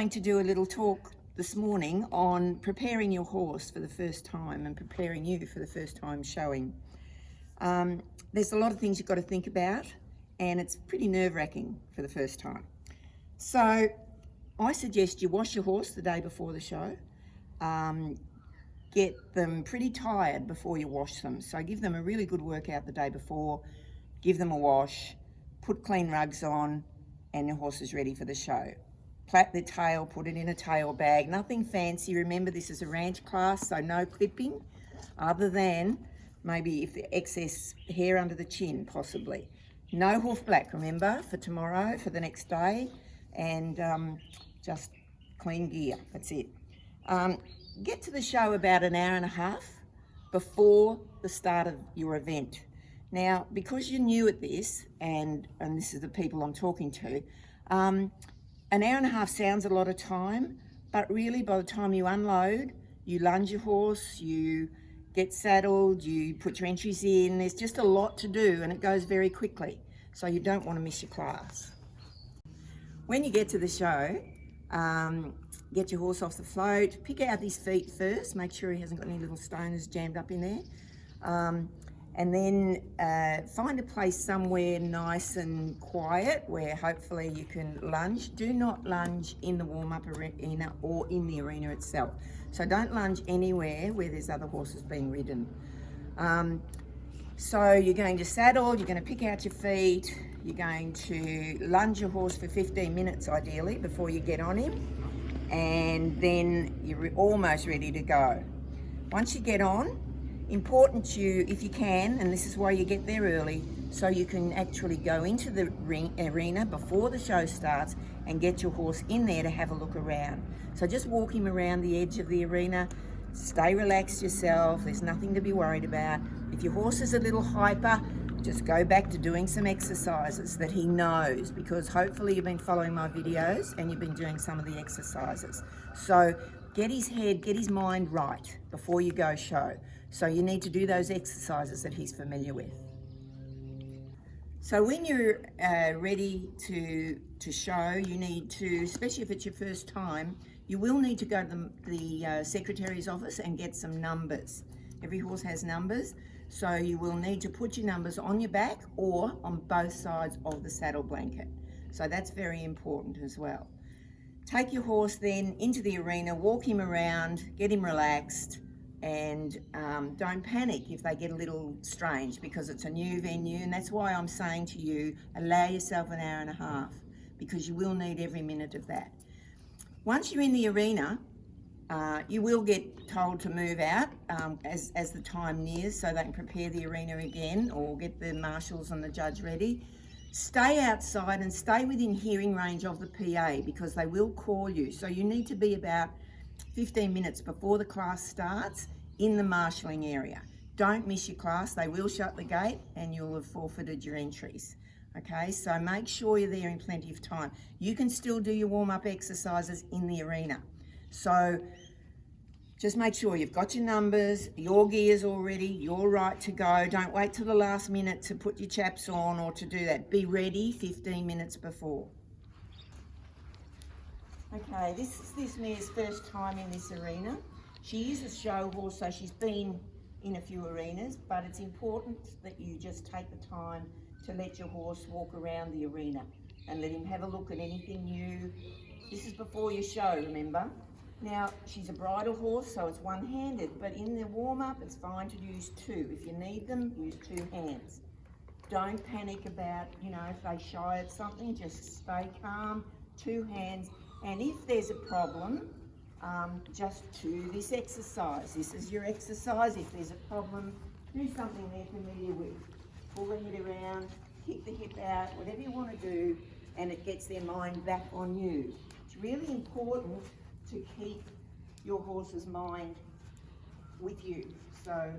going to do a little talk this morning on preparing your horse for the first time and preparing you for the first time showing. There's a lot of things you've got to think about, and it's pretty nerve-wracking for the first time. So I suggest you wash your horse the day before the show. Get them pretty tired before you wash them. So give them a really good workout the day before, give them a wash, put clean rugs on, and your horse is ready for the show. Plait the tail, put it in a tail bag, nothing fancy. Remember, this is a ranch class, so no clipping, other than maybe if the excess hair under the chin, possibly. No hoof black, remember, for tomorrow, for the next day, and just clean gear, that's it. Get to the show about an hour and a half before the start of your event. Now, because you're new at this, and this is the people I'm talking to, an hour and a half sounds a lot of time, but really by the time you unload, you lunge your horse, you get saddled, you put your entries in, there's just a lot to do and it goes very quickly. So you don't want to miss your class. When you get to the show, get your horse off the float, pick out his feet first, make sure he hasn't got any little stones jammed up in there. And then find a place somewhere nice and quiet where hopefully you can lunge. Do not lunge in the warm-up arena or in the arena itself. So don't lunge anywhere where there's other horses being ridden. So you're going to saddle, you're going to pick out your feet, you're going to lunge your horse for 15 minutes ideally before you get on him, and then you're almost ready to go. Once you get on, important if you can, and this is why you get there early, so you can actually go into the arena before the show starts and get your horse in there to have a look around. So just walk him around the edge of the arena, stay relaxed yourself, there's nothing to be worried about. If your horse is a little hyper, just go back to doing some exercises that he knows, because hopefully you've been following my videos and you've been doing some of the exercises. So get his head, get his mind right before you go show. So you need to do those exercises that he's familiar with. So when you're ready to show, you need to, especially if it's your first time, you will need to go to the secretary's office and get some numbers. Every horse has numbers, so you will need to put your numbers on your back or on both sides of the saddle blanket. So that's very important as well. Take your horse then into the arena, walk him around, get him relaxed, and don't panic if they get a little strange, because it's a new venue, and that's why I'm saying to you, allow yourself an hour and a half, because you will need every minute of that. Once you're in the arena, you will get told to move out as the time nears, so they can prepare the arena again or get the marshals and the judge ready. Stay outside and stay within hearing range of the PA, because they will call you. So you need to be about 15 minutes before the class starts in the marshalling area. Don't miss your class, they will shut the gate and you'll have forfeited your entries. Okay, so make sure you're there in plenty of time. You can still do your warm-up exercises in the arena. So just make sure you've got your numbers, your gear's all ready, you're right to go. Don't wait till the last minute to put your chaps on or to do that. Be ready 15 minutes before. Okay, this is this mare's first time in this arena. She is a show horse, so she's been in a few arenas, but it's important that you just take the time to let your horse walk around the arena and let him have a look at anything new. This is before your show, remember? Now, she's a bridle horse, so it's one-handed, but in the warm-up, it's fine to use two. If you need them, use two hands. Don't panic about, if they shy at something, just stay calm, two hands. And if there's a problem, just do this exercise. This is your exercise. If there's a problem, do something they're familiar with. Pull the head around, kick the hip out, whatever you want to do, and it gets their mind back on you. It's really important to keep your horse's mind with you. So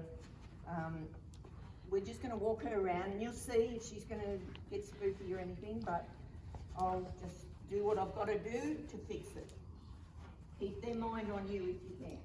we're just going to walk her around, and you'll see if she's going to get spooky or anything, but I'll just do what I've got to do to fix it. Keep their mind on you if you can.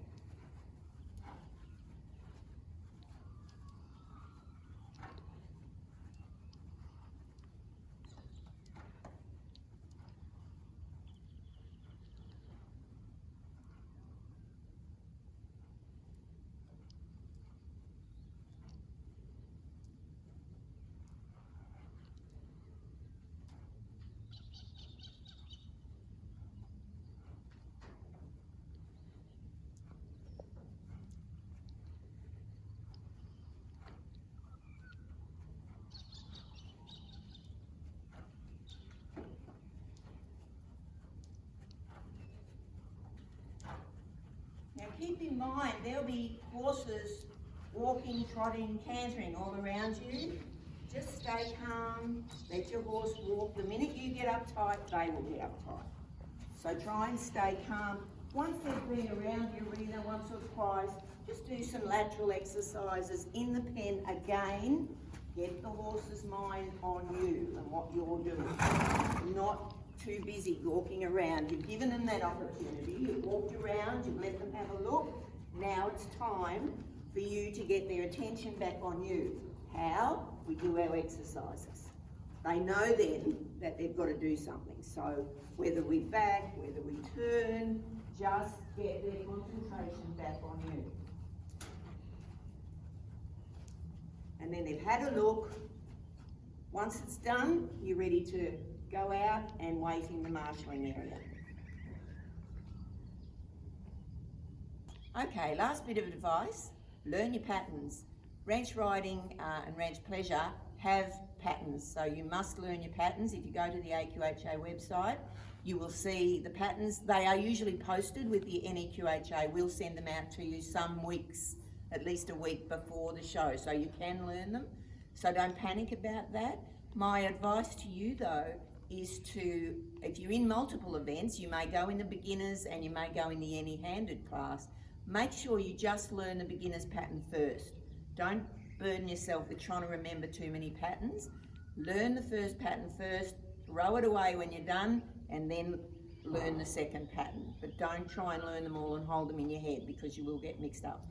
keep in mind there'll be horses walking, trotting, cantering all around you. Just stay calm, let your horse walk. The minute you get uptight, they will get uptight. So try and stay calm. Once they've been around the arena once or twice, just do some lateral exercises in the pen again. Get the horse's mind on you and what you're doing. Not too busy walking around. You've given them that opportunity. You've walked around, you've let them have a look. Now it's time for you to get their attention back on you. How? We do our exercises. They know then that they've got to do something. So whether we back, whether we turn, just get their concentration back on you. And then they've had a look. Once it's done, you're ready to go out and wait in the marshalling area. Okay, last bit of advice, learn your patterns. Ranch riding and ranch pleasure have patterns, so you must learn your patterns. If you go to the AQHA website, you will see the patterns. They are usually posted with the NEQHA. We'll send them out to you some weeks, at least a week before the show, so you can learn them. So don't panic about that. My advice to you though is to, if you're in multiple events, you may go in the beginners and you may go in the any-handed class. Make sure you just learn the beginner's pattern first. Don't burden yourself with trying to remember too many patterns. Learn the first pattern first, throw it away when you're done, and then learn the second pattern. But don't try and learn them all and hold them in your head because you will get mixed up.